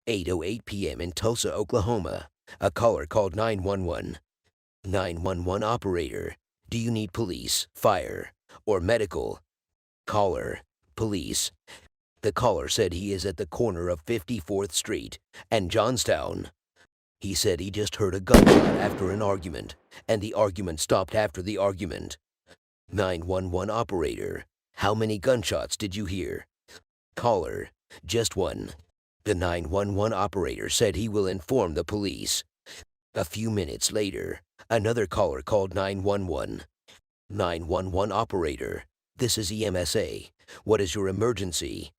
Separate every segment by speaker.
Speaker 1: 8:08 p.m. in Tulsa, Oklahoma. A caller called 911. 911 operator. Do you need police, fire, or medical? Caller. Police. The caller said he is at the corner of 54th Street and Johnstown. He said he just heard a gunshot after an argument, and the argument stopped after the argument. 911 operator. How many gunshots did you hear? Caller. Just one. The 911 operator said he will inform the police. A few minutes later, another caller called 911. 911 operator. This is EMSA. What is your emergency?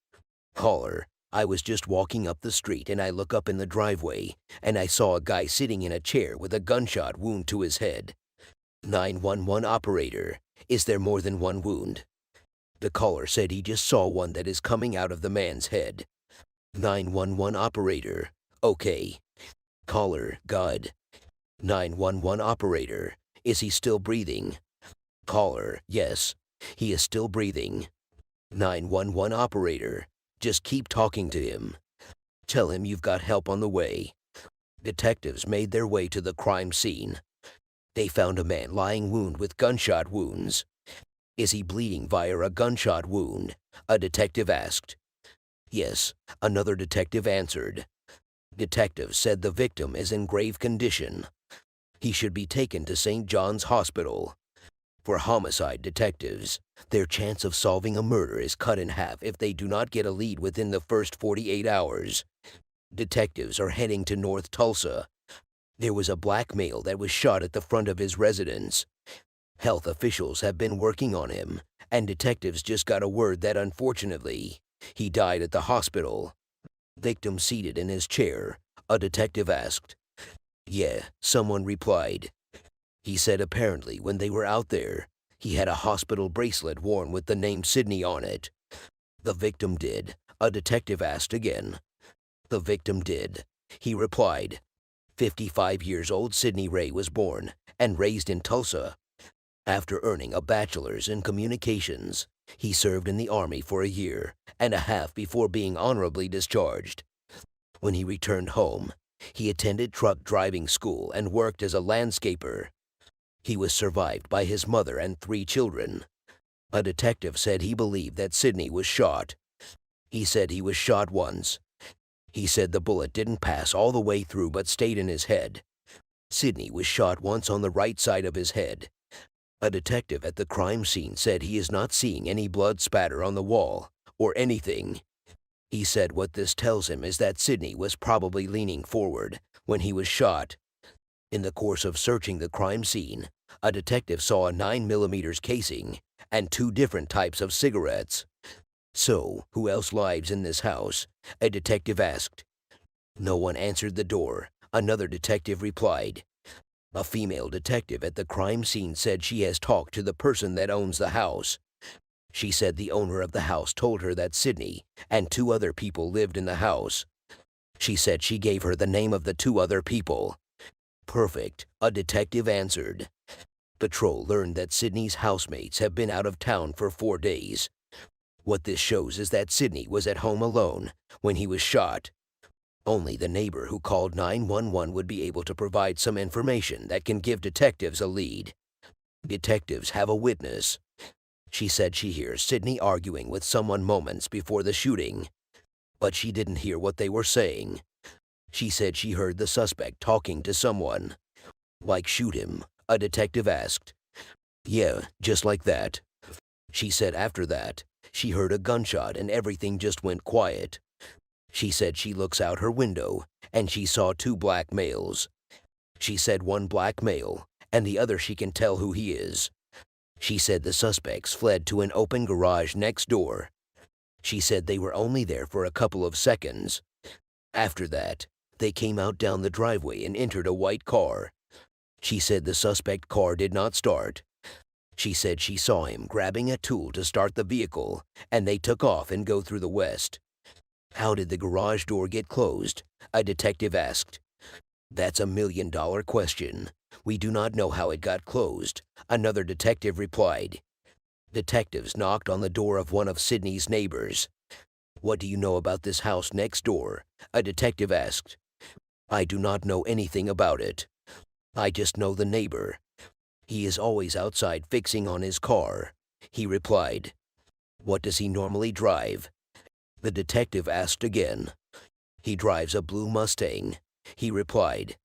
Speaker 1: Caller. I was just walking up the street and I look up in the driveway and I saw a guy sitting in a chair with a gunshot wound to his head. 911 operator. Is there more than one wound? The caller said he just saw one that is coming out of the man's head. 911 operator. Okay. Caller. God. 911 operator. Is he still breathing? Caller. Yes. He is still breathing. 911 operator. Just keep talking to him. Tell him you've got help on the way. Detectives made their way to the crime scene. They found a man lying wounded with gunshot wounds. Is he bleeding via a gunshot wound? A detective asked. Yes, another detective answered. Detectives said the victim is in grave condition. He should be taken to St. John's Hospital. For homicide detectives, their chance of solving a murder is cut in half if they do not get a lead within the first 48 hours. Detectives are heading to North Tulsa. There was a black male that was shot at the front of his residence. Health officials have been working on him, and detectives just got a word that unfortunately, he died at the hospital. Victim seated in his chair, a detective asked. Yeah, someone replied. He said apparently when they were out there, he had a hospital bracelet worn with the name Sidney on it. The victim did. A detective asked again. The victim did. He replied. 55 years old Sidney Ray was born and raised in Tulsa. After earning a bachelor's in communications, he served in the Army for a year and a half before being honorably discharged. When he returned home, he attended truck driving school and worked as a landscaper. He was survived by his mother and 3 children. A detective said he believed that Sidney was shot. He said he was shot once. He said the bullet didn't pass all the way through but stayed in his head. Sidney was shot once on the right side of his head. A detective at the crime scene said he is not seeing any blood spatter on the wall or anything. He said what this tells him is that Sidney was probably leaning forward when he was shot. In the course of searching the crime scene, a detective saw a 9mm casing and 2 different types of cigarettes. So, who else lives in this house? A detective asked. No one answered the door. Another detective replied. A female detective at the crime scene said she has talked to the person that owns the house. She said the owner of the house told her that Sidney and 2 other people lived in the house. She said she gave her the name of the 2 other people. Perfect, a detective answered. Patrol learned that Sidney's housemates have been out of town for 4 days. What this shows is that Sidney was at home alone when he was shot. Only the neighbor who called 911 would be able to provide some information that can give detectives a lead. Detectives have a witness. She said she hears Sidney arguing with someone moments before the shooting, but she didn't hear what they were saying. She said she heard the suspect talking to someone. Like shoot him, a detective asked. Yeah, just like that. She said after that, she heard a gunshot and everything just went quiet. She said she looks out her window and she saw 2 black males. She said one black male and the other she can tell who he is. She said the suspects fled to an open garage next door. She said they were only there for a couple of seconds. After that, they came out down the driveway and entered a white car. She said the suspect car did not start. She said she saw him grabbing a tool to start the vehicle, and they took off and go through the west. How did the garage door get closed? A detective asked. That's $1 million question. We do not know how it got closed, another detective replied. Detectives knocked on the door of one of Sidney's neighbors. "What do you know about this house next door?" a detective asked. "I do not know anything about it. I just know the neighbor. He is always outside fixing on his car," he replied. "What does he normally drive?" the detective asked again. "He drives a blue Mustang," he replied.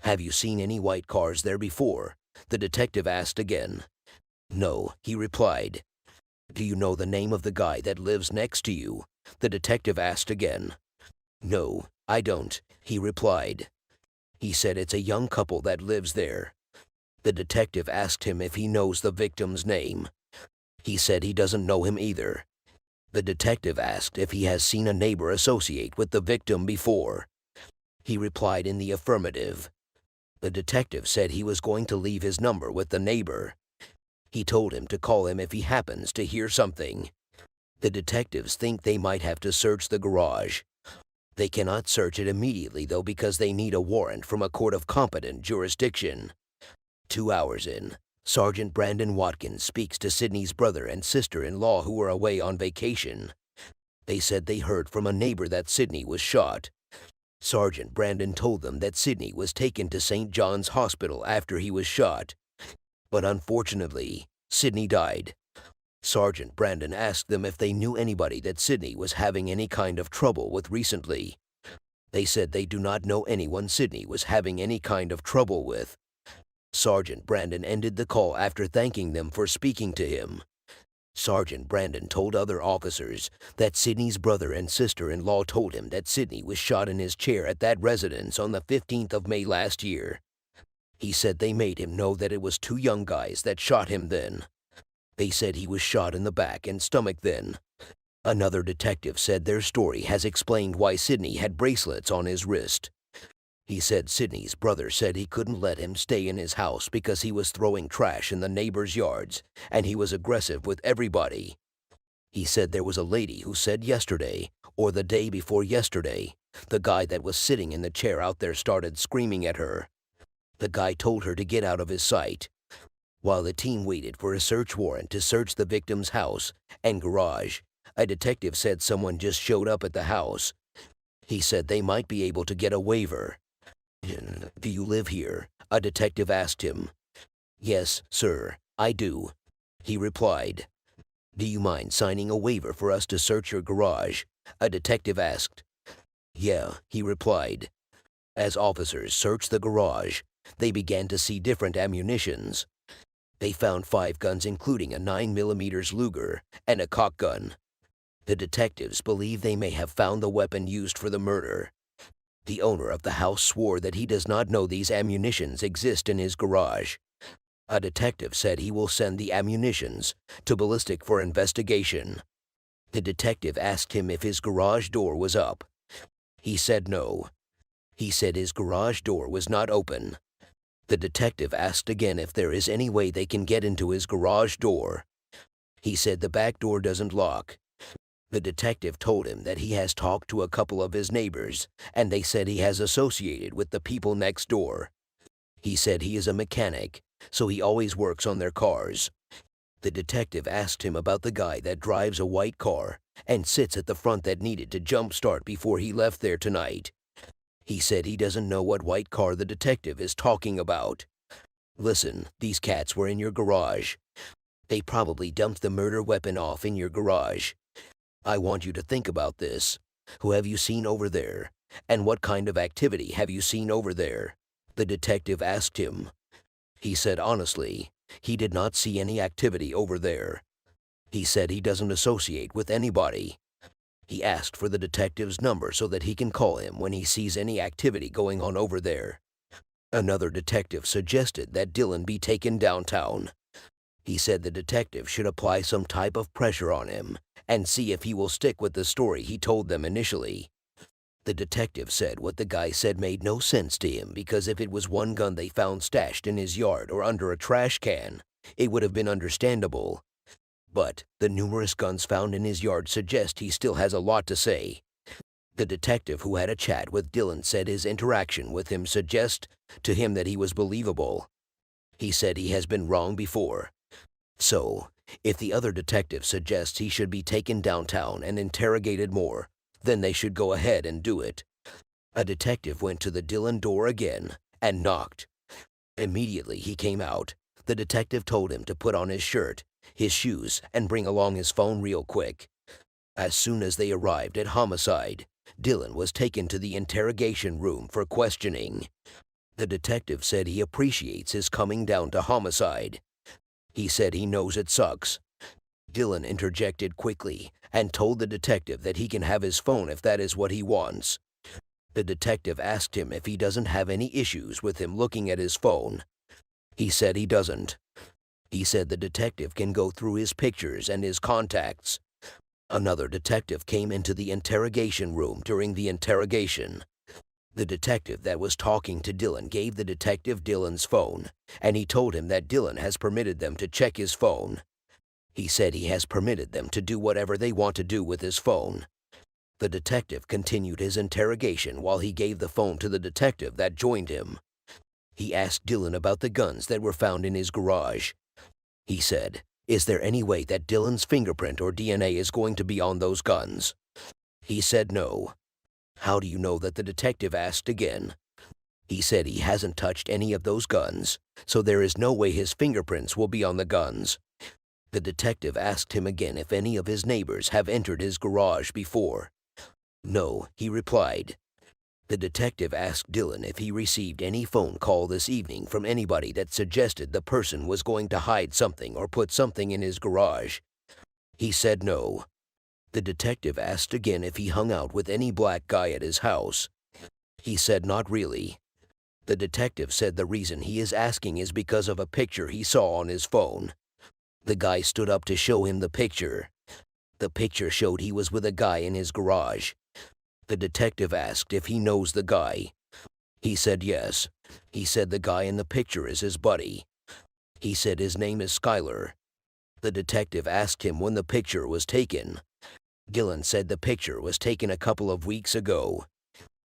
Speaker 1: "Have you seen any white cars there before?" the detective asked again. "No," he replied. "Do you know the name of the guy that lives next to you?" the detective asked again. "No, I don't," he replied. He said it's a young couple that lives there. The detective asked him if he knows the victim's name. He said he doesn't know him either. The detective asked if he has seen a neighbor associate with the victim before. He replied in the affirmative. The detective said he was going to leave his number with the neighbor. He told him to call him if he happens to hear something. The detectives think they might have to search the garage. They cannot search it immediately, though, because they need a warrant from a court of competent jurisdiction. 2 hours in, Sergeant Brandon Watkins speaks to Sydney's brother and sister-in-law who were away on vacation. They said they heard from a neighbor that Sydney was shot. Sergeant Brandon told them that Sydney was taken to St. John's Hospital after he was shot. But unfortunately, Sydney died. Sergeant Brandon asked them if they knew anybody that Sydney was having any kind of trouble with recently. They said they do not know anyone Sydney was having any kind of trouble with. Sergeant Brandon ended the call after thanking them for speaking to him. Sergeant Brandon told other officers that Sydney's brother and sister-in-law told him that Sydney was shot in his chair at that residence on the 15th of May last year. He said they made him know that it was 2 young guys that shot him then. They said he was shot in the back and stomach then. Another detective said their story has explained why Sydney had bracelets on his wrist. He said Sydney's brother said he couldn't let him stay in his house because he was throwing trash in the neighbors' yards, and he was aggressive with everybody. He said there was a lady who said yesterday, or the day before yesterday, the guy that was sitting in the chair out there started screaming at her. The guy told her to get out of his sight. While the team waited for a search warrant to search the victim's house and garage, a detective said someone just showed up at the house. He said they might be able to get a waiver. "Do you live here?" a detective asked him. "Yes, sir, I do," he replied. "Do you mind signing a waiver for us to search your garage?" a detective asked. "Yeah," he replied. As officers searched the garage, they began to see different ammunitions. They found 5 guns, including a 9mm Luger and a cock gun. The detectives believe they may have found the weapon used for the murder. The owner of the house swore that he does not know these ammunitions exist in his garage. A detective said he will send the ammunitions to ballistic for investigation. The detective asked him if his garage door was up. He said no. He said his garage door was not open. The detective asked again if there is any way they can get into his garage door. He said the back door doesn't lock. The detective told him that he has talked to a couple of his neighbors, and they said he has associated with the people next door. He said he is a mechanic, so he always works on their cars. The detective asked him about the guy that drives a white car and sits at the front that needed to jumpstart before he left there tonight. He said he doesn't know what white car the detective is talking about. "Listen, these cats were in your garage. They probably dumped the murder weapon off in your garage. I want you to think about this. Who have you seen over there? And what kind of activity have you seen over there?" the detective asked him. He said honestly, he did not see any activity over there. He said he doesn't associate with anybody. He asked for the detective's number so that he can call him when he sees any activity going on over there. Another detective suggested that Dylan be taken downtown. He said the detective should apply some type of pressure on him and see if he will stick with the story he told them initially. The detective said what the guy said made no sense to him, because if it was one gun they found stashed in his yard or under a trash can, it would have been understandable. But the numerous guns found in his yard suggest he still has a lot to say. The detective who had a chat with Dylan said his interaction with him suggests to him that he was believable. He said he has been wrong before. So, If the other detective suggests he should be taken downtown and interrogated more, then they should go ahead and do it. A detective went to the Dillon door again and knocked. Immediately he came out. The detective told him to put on his shirt, his shoes, and bring along his phone real quick. As soon as they arrived at Homicide, Dillon was taken to the interrogation room for questioning. The detective said he appreciates his coming down to Homicide. He said he knows it sucks. Dillon interjected quickly and told the detective that he can have his phone if that is what he wants. The detective asked him if he doesn't have any issues with him looking at his phone. He said he doesn't. He said the detective can go through his pictures and his contacts. Another detective came into the interrogation room during the interrogation. The detective that was talking to Dillon gave the detective Dillon's phone, and he told him that Dillon has permitted them to check his phone. He said he has permitted them to do whatever they want to do with his phone. The detective continued his interrogation while he gave the phone to the detective that joined him. He asked Dillon about the guns that were found in his garage. He said, "Is there any way that Dillon's fingerprint or DNA is going to be on those guns?" He said no. "How do you know that?" the detective asked again. He said he hasn't touched any of those guns, so there is no way his fingerprints will be on the guns. The detective asked him again if any of his neighbors have entered his garage before. No, he replied. The detective asked Dillon if he received any phone call this evening from anybody that suggested the person was going to hide something or put something in his garage. He said no. The detective asked again if he hung out with any black guy at his house. He said not really. The detective said the reason he is asking is because of a picture he saw on his phone. The guy stood up to show him the picture. The picture showed he was with a guy in his garage. The detective asked if he knows the guy. He said yes. He said the guy in the picture is his buddy. He said his name is Skyler. The detective asked him when the picture was taken. Dillon said the picture was taken a couple of weeks ago.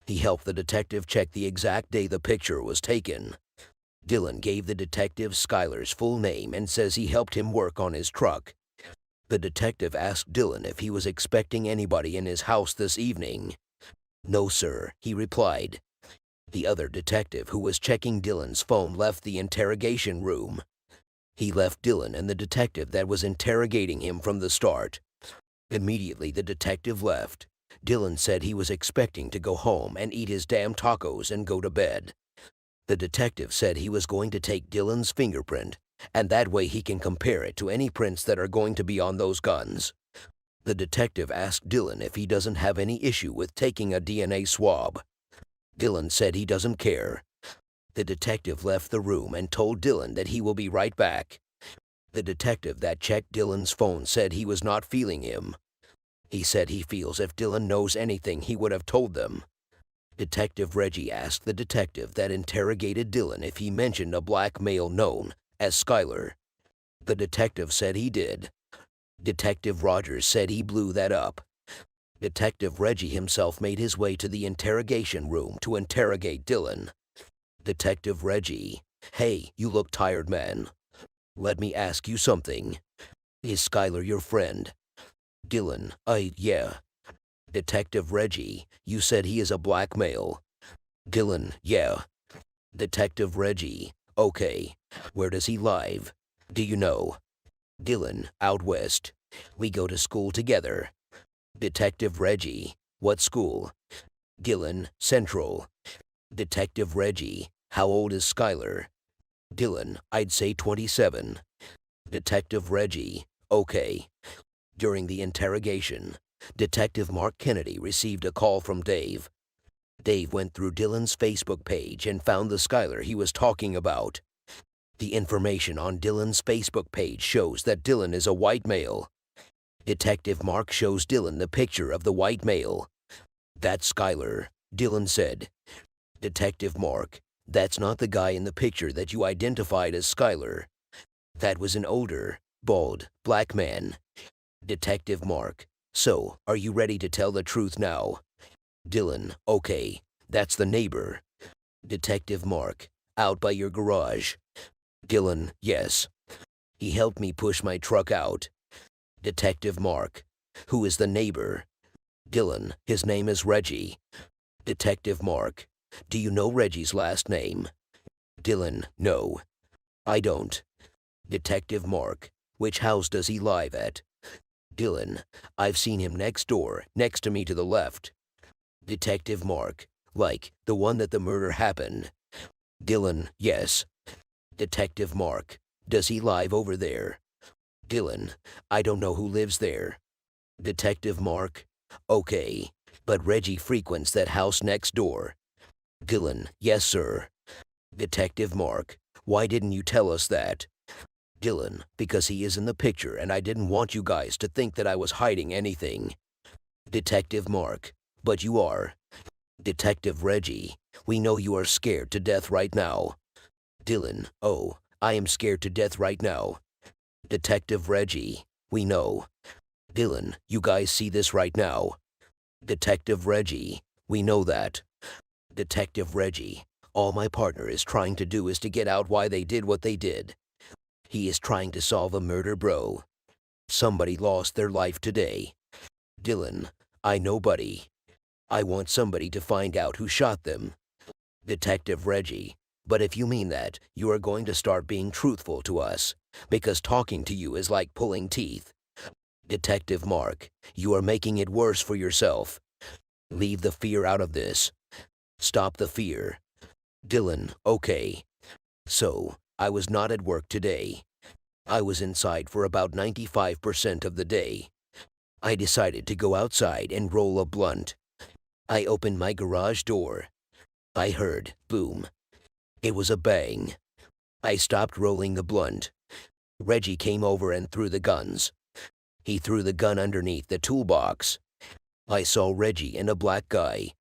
Speaker 1: He helped the detective check the exact day the picture was taken. Dillon gave the detective Skyler's full name and says he helped him work on his truck. The detective asked Dillon if he was expecting anybody in his house this evening. No, sir, he replied. The other detective who was checking Dillon's phone left the interrogation room. He left Dillon and the detective that was interrogating him from the start. Immediately the detective left. Dillon said he was expecting to go home and eat his damn tacos and go to bed. The detective said he was going to take Dillon's fingerprint, and that way he can compare it to any prints that are going to be on those guns. The detective asked Dillon if he doesn't have any issue with taking a DNA swab. Dillon said he doesn't care. The detective left the room and told Dillon that he will be right back. The detective that checked Dillon's phone said he was not feeling him. He said he feels if Dillon knows anything he would have told them. Detective Reggie asked the detective that interrogated Dillon if he mentioned a black male known as Skyler. The detective said he did. Detective Rogers said he blew that up. Detective Reggie himself made his way to the interrogation room to interrogate Dillon. Detective Reggie, "Hey, you look tired, man. Let me ask you something. Is Skyler your friend?" Dillon, yeah. Detective Reggie, you said he is a black male. Dillon, yeah. Detective Reggie, okay. Where does he live? Do you know? Dillon, out west. We go to school together. Detective Reggie, what school? Dillon, Central. Detective Reggie, how old is Skyler? Dillon, I'd say 27. Detective Reggie, okay. During the interrogation, Detective Mark Kennedy received a call from Dave. Dave went through Dillon's Facebook page and found the Skyler he was talking about. The information on Dillon's Facebook page shows that Dillon is a white male. Detective Mark shows Dillon the picture of the white male. "That's Skyler," Dillon said. Detective Mark, "That's not the guy in the picture that you identified as Skyler. That was an older, bald, black man." Detective Mark, "So, are you ready to tell the truth now?" Dillon, "Okay, that's the neighbor." Detective Mark, "Out by your garage?" Dillon, "Yes." He helped me push my truck out. Detective Mark. Who is the neighbor? Dylan. His name is Reggie. Detective Mark. Do you know Reggie's last name? Dylan. No. I don't. Detective Mark. Which house does he live at? Dylan. I've seen him next door, next to me to the left. Detective Mark. Like, the one that the murder happened? Dylan. Yes. Detective Mark. Does he live over there? Dylan. I don't know who lives there. Detective Mark. Okay, but Reggie frequents that house next door. Dylan. Yes, sir. Detective Mark. Why didn't you tell us that? Dylan. Because he is in the picture and I didn't want you guys to think that I was hiding anything. Detective Mark. But you are. Detective Reggie. We know you are scared to death right now. Dylan. Oh, I am scared to death right now. Detective Reggie. We know. Dylan. You guys see this right now. Detective Reggie. We know that. Detective Reggie. All my partner is trying to do is to get out why they did what they did. He is trying to solve a murder, bro. Somebody lost their life today. Dylan. I know, buddy. I want somebody to find out who shot them. Detective Reggie. But if you mean that, you are going to start being truthful to us, because talking to you is like pulling teeth. Detective Mark. You are making it worse for yourself. Leave the fear out of this. Stop the fear. Dylan. Okay. So, I was not at work today. I was inside for about 95% of the day. I decided to go outside and roll a blunt. I opened my garage door. I heard, boom. It was a bang. I stopped rolling the blunt. Reggie came over and threw the guns. He threw the gun underneath the toolbox. I saw Reggie and a black guy.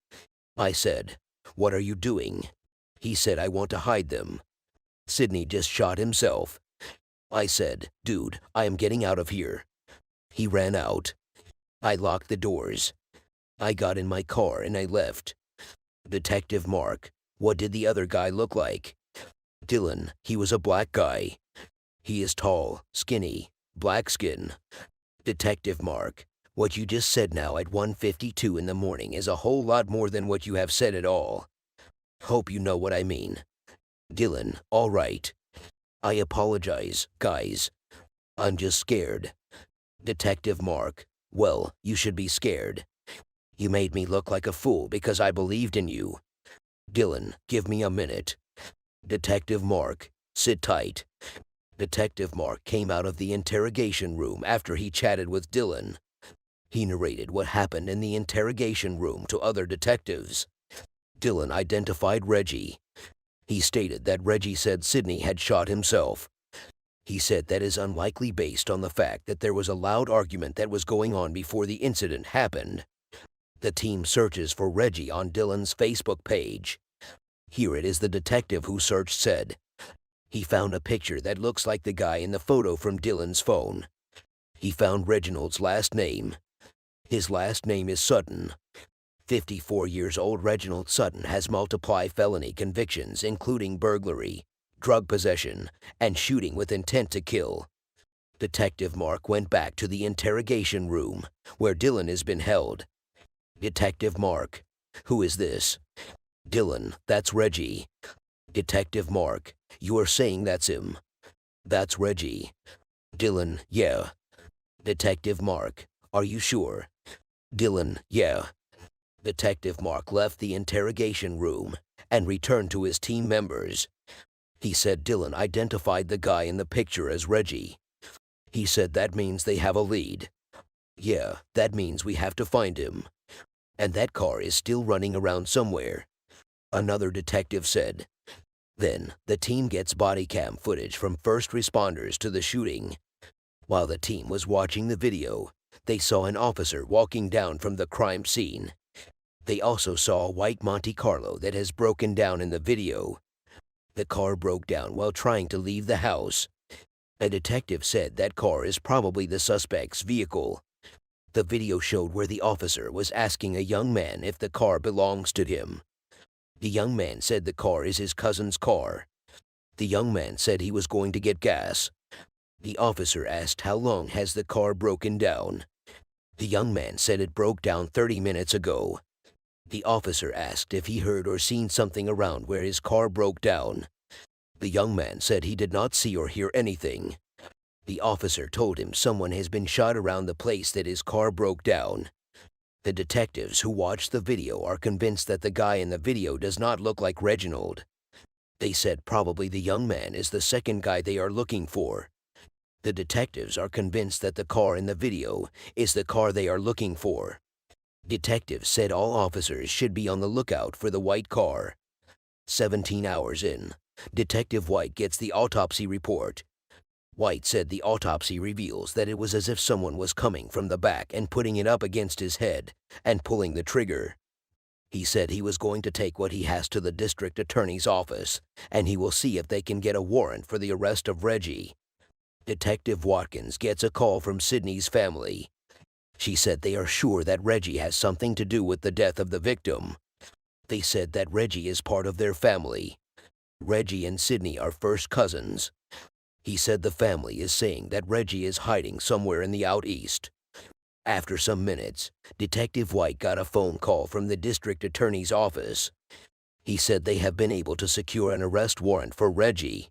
Speaker 1: I said, "What are you doing?" He said, "I want to hide them. Sidney just shot himself." I said, "Dude, I am getting out of here." He ran out. I locked the doors. I got in my car and I left. Detective Mark. What did the other guy look like? Dylan. He was a black guy. He is tall, skinny, black skin. Detective Mark. What you just said now at 1:52 in the morning is a whole lot more than what you have said at all. Hope you know what I mean. Dylan. All right. I apologize, guys. I'm just scared. Detective Mark. Well, you should be scared. You made me look like a fool because I believed in you. Dylan. Give me a minute. Detective Mark. Sit tight. Detective Mark came out of the interrogation room after he chatted with Dylan. He narrated what happened in the interrogation room to other detectives. Dylan identified Reggie. He stated that Reggie said Sidney had shot himself. He said that is unlikely based on the fact that there was a loud argument that was going on before the incident happened. The team searches for Reggie on Dylan's Facebook page. Here it is the detective who searched said. He found a picture that looks like the guy in the photo from Dylan's phone. He found Reginald's last name. His last name is Sutton. 54 years old Reginald Sutton has multiple felony convictions including burglary, drug possession, and shooting with intent to kill. Detective Mark went back to the interrogation room, where Dylan has been held. Detective Mark. Who is this? Dylan. That's Reggie. Detective Mark. You are saying that's him? That's Reggie. Dylan. Yeah. Detective Mark. Are you sure? Dylan. Yeah. Detective Mark left the interrogation room and returned to his team members. He said Dylan identified the guy in the picture as Reggie. He said that means they have a lead. Yeah, that means we have to find him. And that car is still running around somewhere. Another detective said. Then, the team gets body cam footage from first responders to the shooting. While the team was watching the video, they saw an officer walking down from the crime scene. They also saw a white Monte Carlo that has broken down in the video. The car broke down while trying to leave the house. A detective said that car is probably the suspect's vehicle. The video showed where the officer was asking a young man if the car belongs to him. The young man said the car is his cousin's car. The young man said he was going to get gas. The officer asked how long has the car broken down. The young man said it broke down 30 minutes ago. The officer asked if he heard or seen something around where his car broke down. The young man said he did not see or hear anything. The officer told him someone has been shot around the place that his car broke down. The detectives who watched the video are convinced that the guy in the video does not look like Reginald. They said probably the young man is the second guy they are looking for. The detectives are convinced that the car in the video is the car they are looking for. Detectives said all officers should be on the lookout for the white car. 17 hours in, Detective White gets the autopsy report. White said the autopsy reveals that it was as if someone was coming from the back and putting it up against his head and pulling the trigger. He said he was going to take what he has to the district attorney's office, and he will see if they can get a warrant for the arrest of Reggie. Detective Watkins gets a call from Sydney's family. She said they are sure that Reggie has something to do with the death of the victim. They said that Reggie is part of their family. Reggie and Sydney are first cousins. He said the family is saying that Reggie is hiding somewhere in the out east. After some minutes, Detective White got a phone call from the district attorney's office. He said they have been able to secure an arrest warrant for Reggie.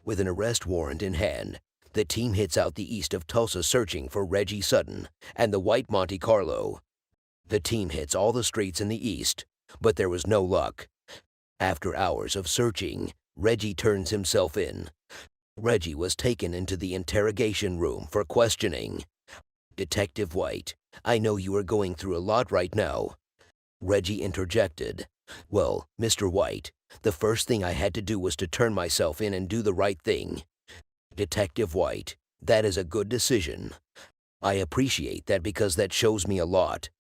Speaker 1: With an arrest warrant in hand, the team hits out the east of Tulsa searching for Reggie Sutton and the white Monte Carlo. The team hits all the streets in the east, but there was no luck. After hours of searching, Reggie turns himself in. Reggie was taken into the interrogation room for questioning. Detective White, I know you are going through a lot right now. Reggie interjected. Well, Mr. White, the first thing I had to do was to turn myself in and do the right thing. Detective White, that is a good decision. I appreciate that because that shows me a lot.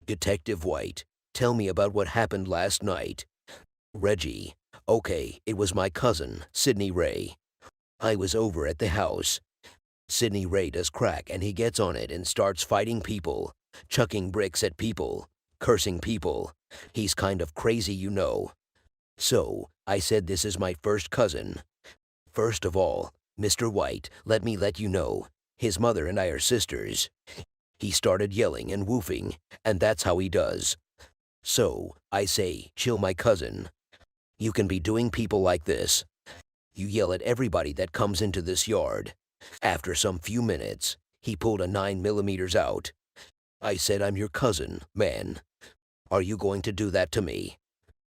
Speaker 1: Detective White, tell me about what happened last night. Reggie, okay, it was my cousin, Sidney Ray. I was over at the house. Sidney Ray does crack and he gets on it and starts fighting people, chucking bricks at people, cursing people. He's kind of crazy, you know. So, I said this is my first cousin. First of all, Mr. White, let me let you know, his mother and I are sisters. He started yelling and woofing, and that's how he does. So, I say, chill my cousin. You can be doing people like this. You yell at everybody that comes into this yard. After some few minutes, he pulled a 9mm out. I said, I'm your cousin, man. Are you going to do that to me?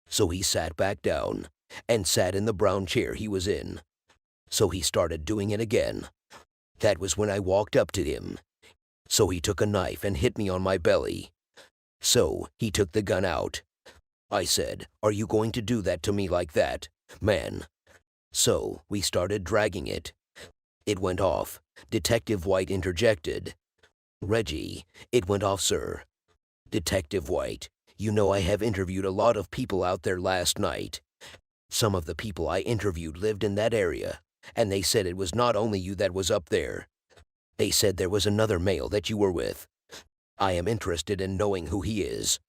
Speaker 1: So he sat back down and sat in the brown chair he was in. So he started doing it again. That was when I walked up to him. So he took a knife and hit me on my belly. So he took the gun out. I said, are you going to do that to me like that, man? So we started dragging it. It went off. Detective White interjected. Reggie, it went off, sir. Detective White, you know I have interviewed a lot of people out there last night. Some of the people I interviewed lived in that area, and they said it was not only you that was up there. They said there was another male that you were with. I am interested in knowing who he is.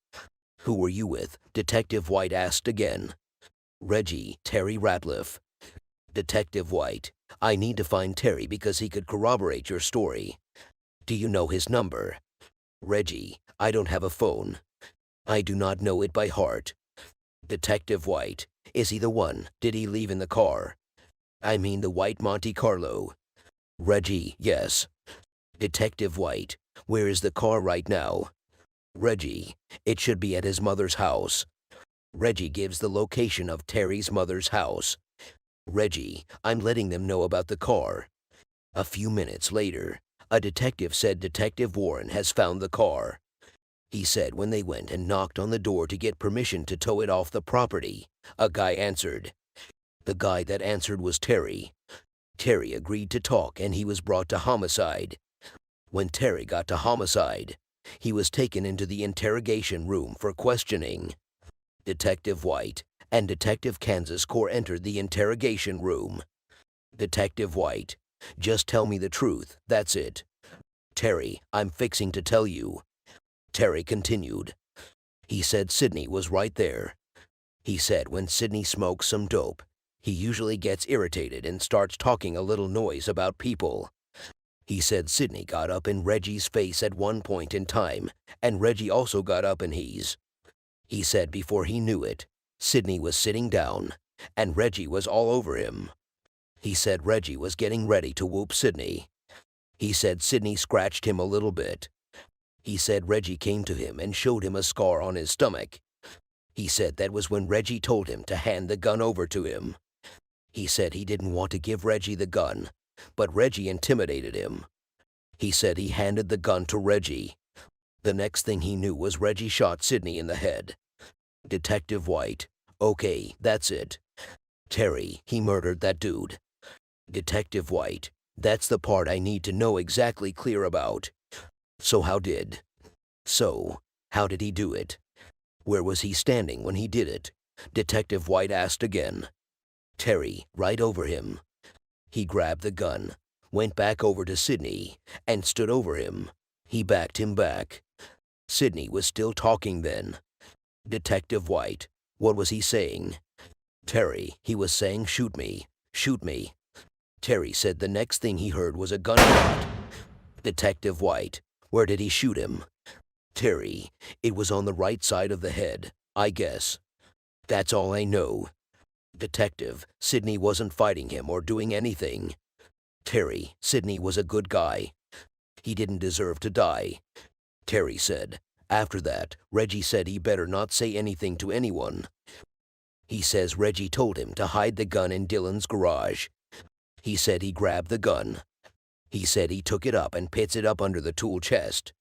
Speaker 1: Who were you with? Detective White asked again. Reggie, Terry Ratliff. Detective White, I need to find Terry because he could corroborate your story. Do you know his number? Reggie, I don't have a phone. I do not know it by heart. Detective White, is he the one? Did he leave in the car? I mean the white Monte Carlo. Reggie, yes. Detective White, where is the car right now? Reggie, it should be at his mother's house. Reggie gives the location of Terry's mother's house. Reggie, I'm letting them know about the car. A few minutes later, a detective said Detective Warren has found the car. He said when they went and knocked on the door to get permission to tow it off the property, a guy answered. The guy that answered was Terry. Terry agreed to talk and he was brought to homicide. When Terry got to homicide, he was taken into the interrogation room for questioning. Detective White and Detective Kansas Corps entered the interrogation room. Detective White, just tell me the truth, that's it. Terry, I'm fixing to tell you. Terry continued. He said Sidney was right there. He said when Sidney smoked some dope, He usually gets irritated and starts talking a little noise about people. He said Sydney got up in Reggie's face at one point in time, and Reggie also got up in his. He said before he knew it, Sydney was sitting down, and Reggie was all over him. He said Reggie was getting ready to whoop Sydney. He said Sydney scratched him a little bit. He said Reggie came to him and showed him a scar on his stomach. He said that was when Reggie told him to hand the gun over to him. He said he didn't want to give Reggie the gun, but Reggie intimidated him. He said he handed the gun to Reggie. The next thing he knew was Reggie shot Sydney in the head. Detective White: okay, that's it. Terry: he murdered that dude. Detective White: that's the part I need to know exactly clear about. So how did he do it? Where was he standing when he did it? Detective White asked again. Terry: right over him. He grabbed the gun, went back over to Sydney, and stood over him. He backed him back. Sydney was still talking then. Detective White: what was he saying? Terry: he was saying, shoot me, shoot me. Terry said the next thing he heard was a gunshot. Detective White: where did he shoot him? Terry: it was on the right side of the head, I guess. That's all I know. Detective: Sydney wasn't fighting him or doing anything. Terry: Sydney was a good guy. He didn't deserve to die. Terry said, after that, Reggie said he better not say anything to anyone. He says Reggie told him to hide the gun in Dylan's garage. He said he grabbed the gun. He said he took it up and pits it up under the tool chest.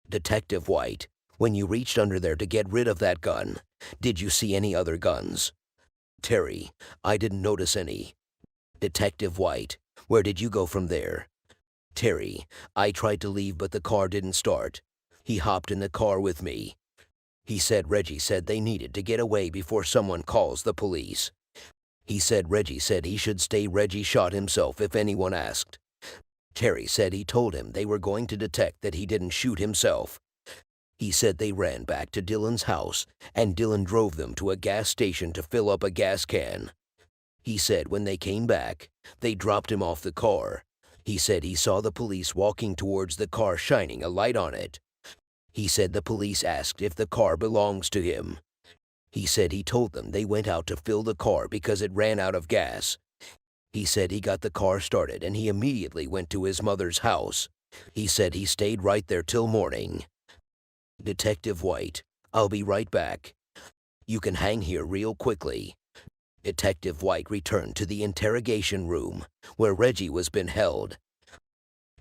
Speaker 1: Detective White: when you reached under there to get rid of that gun, did you see any other guns? Terry: I didn't notice any. Detective White: where did you go from there? Terry: I tried to leave but the car didn't start. He hopped in the car with me. He said Reggie said they needed to get away before someone calls the police. He said Reggie said he should stay. Reggie shot himself if anyone asked. Terry said he told him they were going to detect that he didn't shoot himself. He said they ran back to Dylan's house and Dylan drove them to a gas station to fill up a gas can. He said when they came back, they dropped him off the car. He said he saw the police walking towards the car shining a light on it. He said the police asked if the car belongs to him. He said he told them they went out to fill the car because it ran out of gas. He said he got the car started and he immediately went to his mother's house. He said he stayed right there till morning. Detective White: I'll be right back. You can hang here real quickly. Detective White returned to the interrogation room, where Reggie was being held.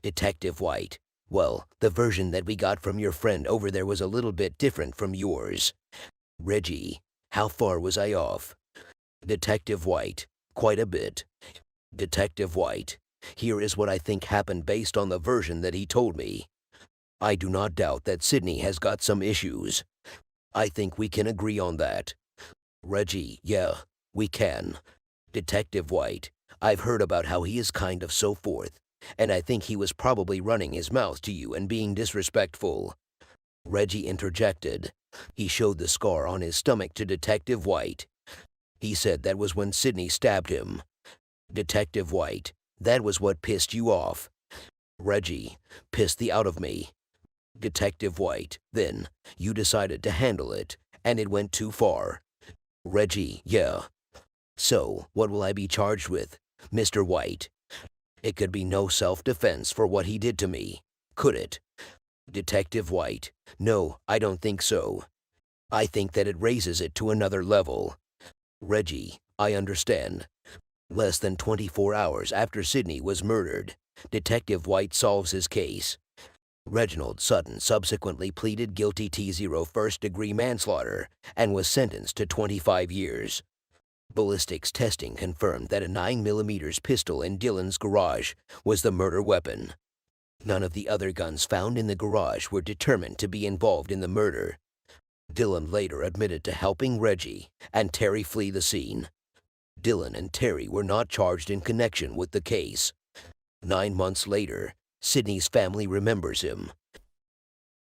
Speaker 1: Detective White: well, the version that we got from your friend over there was a little bit different from yours. Reggie: how far was I off? Detective White: quite a bit. Detective White: here is what I think happened based on the version that he told me. I do not doubt that Sydney has got some issues. I think we can agree on that. Reggie: yeah, we can. Detective White: I've heard about how he is kind of so forth, and I think he was probably running his mouth to you and being disrespectful. Reggie interjected. He showed the scar on his stomach to Detective White. He said that was when Sydney stabbed him. Detective White: that was what pissed you off. Reggie: pissed the out of me. Detective White: then you decided to handle it, and it went too far. Reggie: yeah. So, what will I be charged with, Mr. White? It could be no self-defense for what he did to me, could it? Detective White: no, I don't think so. I think that it raises it to another level. Reggie: I understand. Less than 24 hours after Sydney was murdered, Detective White solves his case. Reginald Sutton subsequently pleaded guilty to first-degree manslaughter and was sentenced to 25 years. Ballistics testing confirmed that a 9mm pistol in Dylan's garage was the murder weapon. None of the other guns found in the garage were determined to be involved in the murder. Dylan later admitted to helping Reggie and Terry flee the scene. Dylan and Terry were not charged in connection with the case. 9 months later, Sydney's family remembers him.